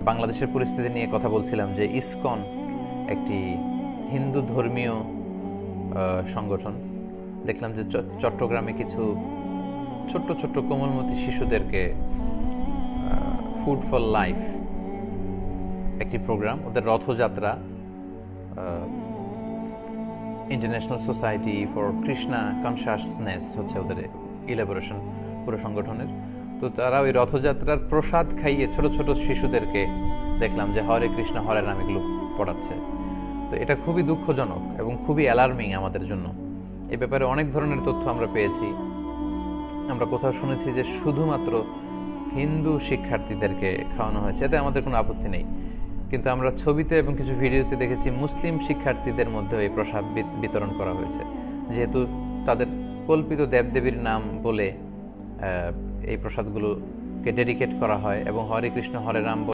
বাংলাদেশের পরিস্থিতি নিয়ে কথা বলছিলাম যে ইসকন একটি হিন্দু ধর্মীয় সংগঠন। দেখলাম যে চট্টগ্রামে কিছু ছোট্ট ছোট্ট কোমলমতি শিশুদেরকে ফুড ফর লাইফ একটি প্রোগ্রাম, ওদের Rath Yatra, international society for Krishna consciousness হচ্ছে ওদের ইলাবোরেশন পুরো সংগঠনের। তো তারা ওই রথযাত্রার প্রসাদ খাইয়ে ছোট ছোট শিশুদেরকে দেখলাম যে হরে কৃষ্ণ হরে রাম এগুলো পড়াচ্ছে। তো এটা খুবই দুঃখজনক এবং খুবই অ্যালার্মিং আমাদের জন্য। এ ব্যাপারে অনেক ধরনের তথ্য আমরা পেয়েছি। আমরা কোথাও শুনেছি যে শুধুমাত্র হিন্দু শিক্ষার্থীদেরকে খাওয়ানো হয়েছে, এতে আমাদের কোনো আপত্তি নেই। কিন্তু আমরা ছবিতে এবং কিছু ভিডিওতে দেখেছি মুসলিম শিক্ষার্থীদের মধ্যে এই প্রসাদ বিতরণ করা হয়েছে, যেহেতু তাদের কল্পিত দেবদেবীর নাম বলে এই প্রসাদগুলোকে ডেডিকেট করা হয় এবং হরে কৃষ্ণ হরে রাম